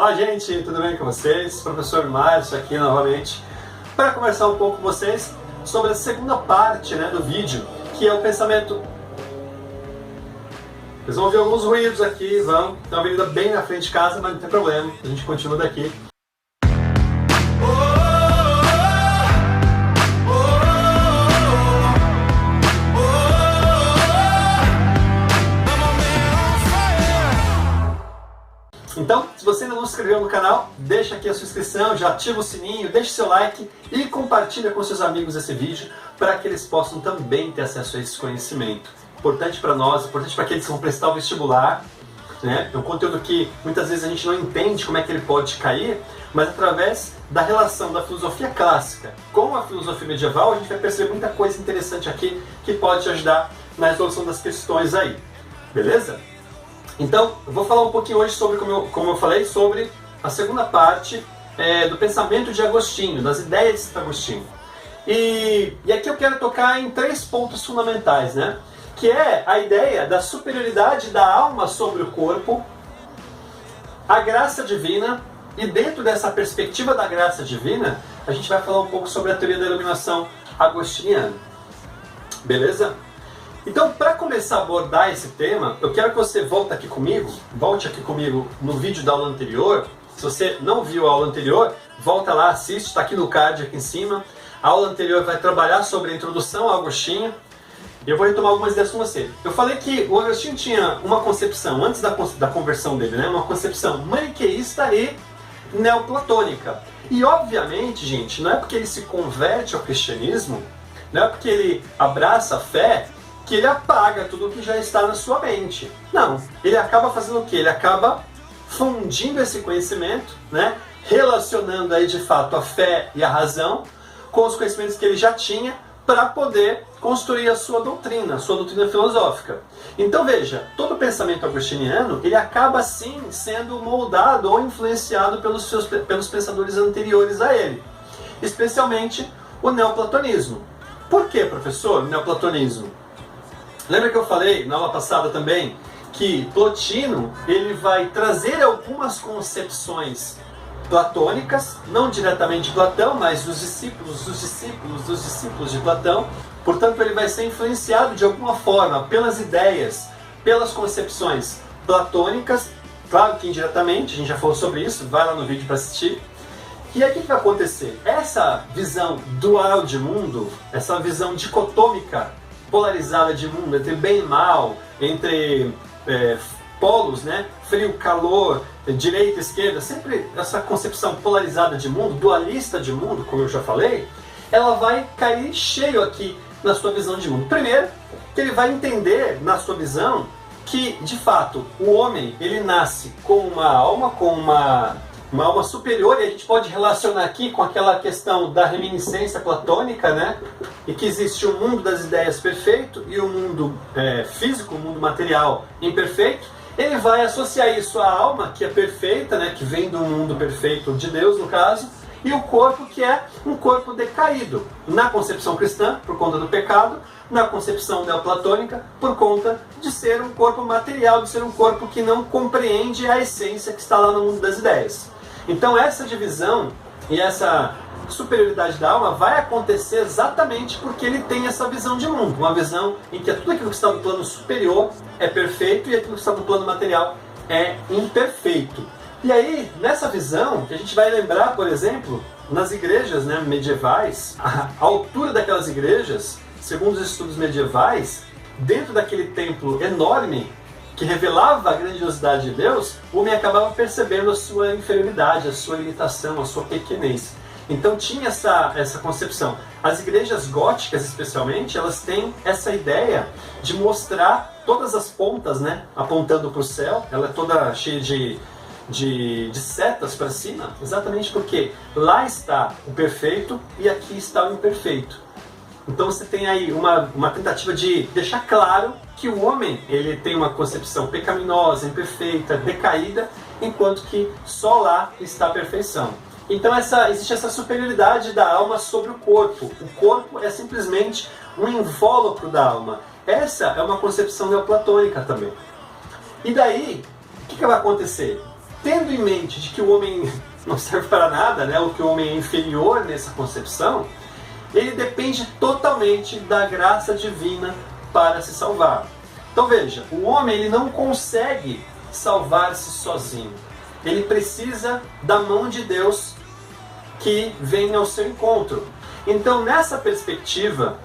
Fala, gente, tudo bem com vocês? Professor Márcio aqui novamente para conversar um pouco com vocês sobre a segunda parte, do vídeo, que é o pensamento. Vocês vão ouvir alguns ruídos aqui, tem uma avenida bem na frente de casa, mas não tem problema, a gente continua daqui. Então, se você ainda não se inscreveu no canal, deixa aqui a sua inscrição, já ativa o sininho, deixa seu like e compartilha com seus amigos esse vídeo para que eles possam também ter acesso a esse conhecimento. Importante para nós, importante para aqueles que vão prestar o vestibular, É um conteúdo que muitas vezes a gente não entende como é que ele pode cair, mas através da relação da filosofia clássica com a filosofia medieval, a gente vai perceber muita coisa interessante aqui que pode te ajudar na resolução das questões aí. Beleza? Então, eu vou falar um pouquinho hoje sobre, como eu falei, sobre a segunda parte do pensamento de Agostinho, das ideias de Santo Agostinho. E aqui eu quero tocar em 3 pontos fundamentais, que é a ideia da superioridade da alma sobre o corpo, a graça divina, e dentro dessa perspectiva da graça divina, a gente vai falar um pouco sobre a teoria da iluminação agostiniana. Beleza? Então, para começar a abordar esse tema, eu quero que você volte aqui comigo no vídeo da aula anterior. Se você não viu a aula anterior, volta lá, assiste, está aqui no card aqui em cima. A aula anterior vai trabalhar sobre a introdução ao Agostinho. E eu vou retomar algumas ideias com você. Eu falei que o Agostinho tinha uma concepção, antes da conversão dele, uma concepção maniqueísta e neoplatônica. E obviamente, gente, não é porque ele se converte ao cristianismo, não é porque ele abraça a fé, que ele apaga tudo o que já está na sua mente. Não, ele acaba fazendo o quê? Ele acaba fundindo esse conhecimento, relacionando aí de fato a fé e a razão com os conhecimentos que ele já tinha para poder construir a sua doutrina filosófica. Então veja, todo o pensamento agostiniano, ele acaba sim sendo moldado ou influenciado pelos pensadores anteriores a ele, especialmente o neoplatonismo. Por que, professor, o neoplatonismo? Lembra que eu falei na aula passada também que Plotino ele vai trazer algumas concepções platônicas, não diretamente de Platão, mas dos discípulos de Platão. Portanto, ele vai ser influenciado de alguma forma pelas ideias, pelas concepções platônicas, claro que indiretamente, a gente já falou sobre isso, vai lá no vídeo para assistir. E aí o que vai acontecer? Essa visão dual de mundo, essa visão dicotômica, polarizada de mundo, entre bem e mal, entre polos, frio, calor, direita, esquerda, sempre essa concepção polarizada de mundo, dualista de mundo, como eu já falei, ela vai cair cheio aqui na sua visão de mundo. Primeiro, que ele vai entender na sua visão que, de fato, o homem ele nasce com uma alma superior, e a gente pode relacionar aqui com aquela questão da reminiscência platônica, e que existe o mundo das ideias perfeito e o mundo físico, o mundo material imperfeito. Ele vai associar isso à alma, que é perfeita, que vem do mundo perfeito de Deus, no caso, e o corpo, que é um corpo decaído, na concepção cristã, por conta do pecado, na concepção neoplatônica, por conta de ser um corpo material, de ser um corpo que não compreende a essência que está lá no mundo das ideias. Então essa divisão e essa superioridade da alma vai acontecer exatamente porque ele tem essa visão de mundo, uma visão em que tudo aquilo que está no plano superior é perfeito e aquilo que está no plano material é imperfeito. E aí, nessa visão, que a gente vai lembrar, por exemplo, nas igrejas medievais, a altura daquelas igrejas, segundo os estudos medievais, dentro daquele templo enorme, que revelava a grandiosidade de Deus, o homem acabava percebendo a sua inferioridade, a sua limitação, a sua pequenez. Então tinha essa concepção. As igrejas góticas, especialmente, elas têm essa ideia de mostrar todas as pontas, apontando para o céu. Ela é toda cheia de setas para cima, exatamente porque lá está o perfeito e aqui está o imperfeito. Então você tem aí uma tentativa de deixar claro que o homem ele tem uma concepção pecaminosa, imperfeita, decaída, enquanto que só lá está a perfeição. Então existe essa superioridade da alma sobre o corpo. O corpo é simplesmente um invólucro da alma. Essa é uma concepção neoplatônica também. E daí, o que vai acontecer? tendo em mente de que o homem não serve para nada, né, ou que o homem é inferior nessa concepção, ele depende totalmente da graça divina para se salvar. Então veja, o homem ele não consegue salvar-se sozinho. Ele precisa da mão de Deus que vem ao seu encontro. Então, nessa perspectiva,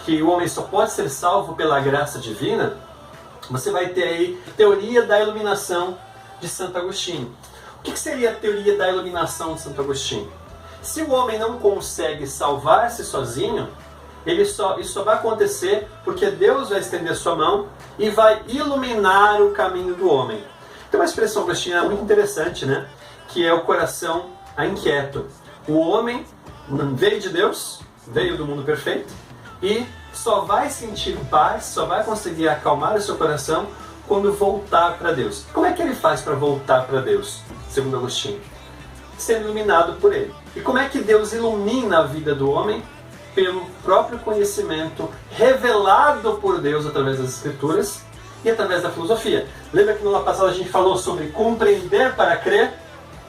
que o homem só pode ser salvo pela graça divina, você vai ter aí a teoria da iluminação de Santo Agostinho. O que seria a teoria da iluminação de Santo Agostinho? Se o homem não consegue salvar-se sozinho, isso só vai acontecer porque Deus vai estender sua mão e vai iluminar o caminho do homem. Tem uma expressão agostina muito interessante, né? Que é o coração inquieto. O homem veio de Deus, veio do mundo perfeito, e só vai sentir paz, só vai conseguir acalmar o seu coração quando voltar para Deus. Como é que ele faz para voltar para Deus, segundo Agostinho? Sendo iluminado por ele. E como é que Deus ilumina a vida do homem? Pelo próprio conhecimento revelado por Deus através das Escrituras e através da filosofia. Lembra que no ano passado a gente falou sobre compreender para crer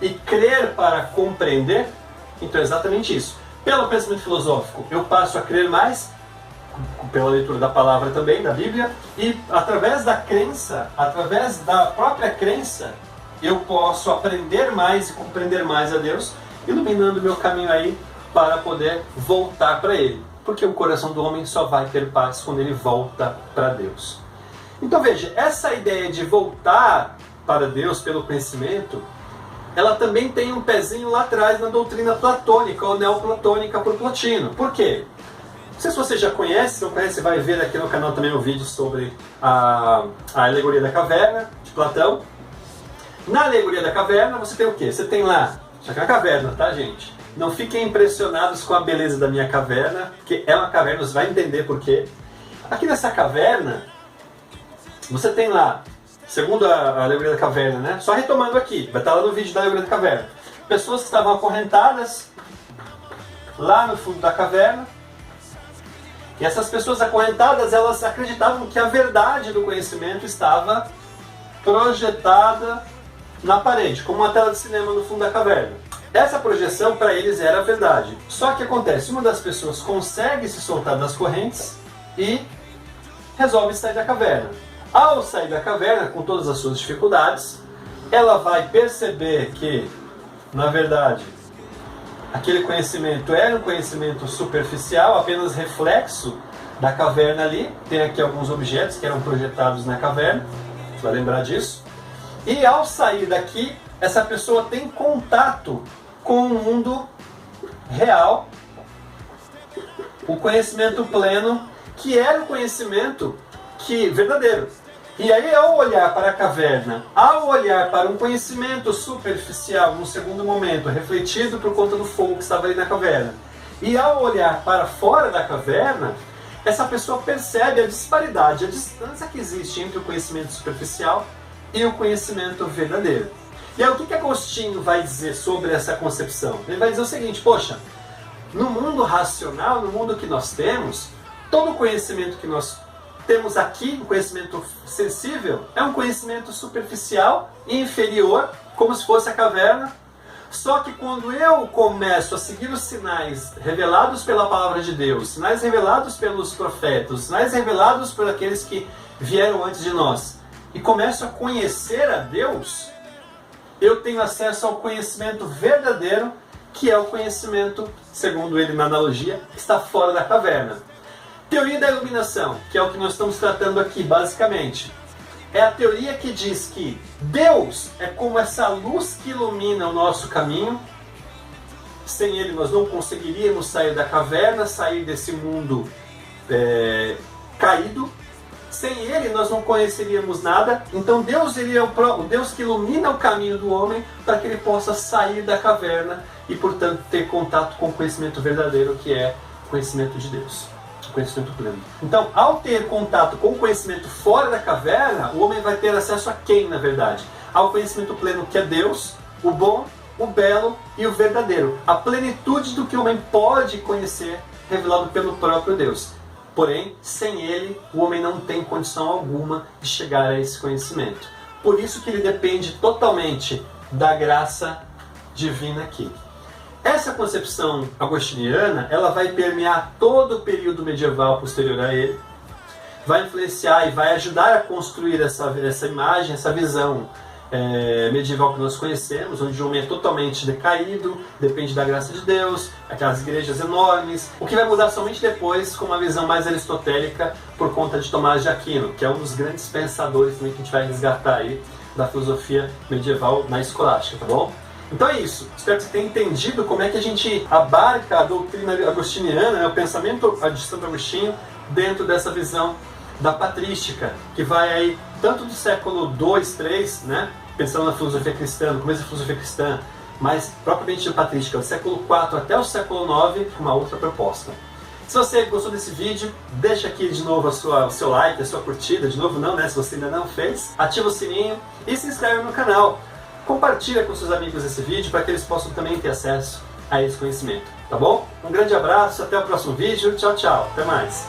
e crer para compreender? Então é exatamente isso. Pelo pensamento filosófico, eu passo a crer mais, pela leitura da palavra também, da Bíblia, e através da crença, através da própria crença, eu posso aprender mais e compreender mais a Deus, iluminando o meu caminho aí para poder voltar para Ele. Porque o coração do homem só vai ter paz quando ele volta para Deus. Então veja, essa ideia de voltar para Deus pelo conhecimento, ela também tem um pezinho lá atrás na doutrina platônica ou neoplatônica por Plotino. Por quê? Não sei se você já conhece, se não conhece, você vai ver aqui no canal também um vídeo sobre a alegoria da caverna, de Platão. Na alegoria da caverna você tem o quê? Você tem lá, isso aqui é uma caverna, tá gente? Não fiquem impressionados com a beleza da minha caverna, porque é uma caverna, você vai entender por quê. Aqui nessa caverna, você tem lá, segundo a alegoria da caverna, né? Só retomando aqui, vai estar lá no vídeo da alegoria da caverna. Pessoas que estavam acorrentadas lá no fundo da caverna. E essas pessoas acorrentadas, elas acreditavam que a verdade do conhecimento estava projetada na parede, como uma tela de cinema no fundo da caverna. Essa projeção para eles era a verdade. Só que acontece, uma das pessoas consegue se soltar das correntes e resolve sair da caverna. Ao sair da caverna, com todas as suas dificuldades, ela vai perceber que, na verdade, aquele conhecimento era um conhecimento superficial, apenas reflexo da caverna ali. Tem aqui alguns objetos que eram projetados na caverna, você vai lembrar disso. E ao sair daqui, essa pessoa tem contato com o mundo real, o conhecimento pleno, que era o conhecimento verdadeiro. E aí, ao olhar para a caverna, ao olhar para um conhecimento superficial, num segundo momento, refletido por conta do fogo que estava ali na caverna, e ao olhar para fora da caverna, essa pessoa percebe a disparidade, a distância que existe entre o conhecimento superficial e o conhecimento verdadeiro. E aí, o que Agostinho vai dizer sobre essa concepção? Ele vai dizer o seguinte: poxa, no mundo racional, no mundo que nós temos, todo o conhecimento que nós temos aqui, um conhecimento sensível, é um conhecimento superficial e inferior, como se fosse a caverna. Só que quando eu começo a seguir os sinais revelados pela palavra de Deus, sinais revelados pelos profetas, sinais revelados por aqueles que vieram antes de nós, e começo a conhecer a Deus, eu tenho acesso ao conhecimento verdadeiro, que é o conhecimento, segundo ele na analogia, que está fora da caverna. Teoria da iluminação, que é o que nós estamos tratando aqui, basicamente. É a teoria que diz que Deus é como essa luz que ilumina o nosso caminho. Sem Ele nós não conseguiríamos sair da caverna, sair desse mundo caído. Sem Ele nós não conheceríamos nada. Então Deus, ele é o Deus que ilumina o caminho do homem para que ele possa sair da caverna e, portanto, ter contato com o conhecimento verdadeiro, que é o conhecimento de Deus. Conhecimento pleno. Então, ao ter contato com o conhecimento fora da caverna, o homem vai ter acesso a quem, na verdade? Ao conhecimento pleno, que é Deus, o bom, o belo e o verdadeiro. A plenitude do que o homem pode conhecer, revelado pelo próprio Deus. Porém, sem ele, o homem não tem condição alguma de chegar a esse conhecimento. Por isso que ele depende totalmente da graça divina aqui. Essa concepção agostiniana, ela vai permear todo o período medieval posterior a ele, vai influenciar e vai ajudar a construir essa imagem, essa visão medieval que nós conhecemos, onde o homem é totalmente decaído, depende da graça de Deus, aquelas igrejas enormes, o que vai mudar somente depois com uma visão mais aristotélica por conta de Tomás de Aquino, que é um dos grandes pensadores também que a gente vai resgatar aí da filosofia medieval na escolástica, tá bom? Então é isso, espero que você tenha entendido como é que a gente abarca a doutrina agostiniana, o pensamento de Santo Agostinho, dentro dessa visão da patrística, que vai aí tanto do século II, III, né, pensando na filosofia cristã, no começo da filosofia cristã, mas propriamente da patrística, do século IV até o século IX, com uma outra proposta. Se você gostou desse vídeo, deixa aqui de novo o seu like, a sua curtida, de novo não, né, se você ainda não fez, ativa o sininho e se inscreve no canal. Compartilha com seus amigos esse vídeo para que eles possam também ter acesso a esse conhecimento, tá bom? Um grande abraço, até o próximo vídeo, tchau, tchau, até mais!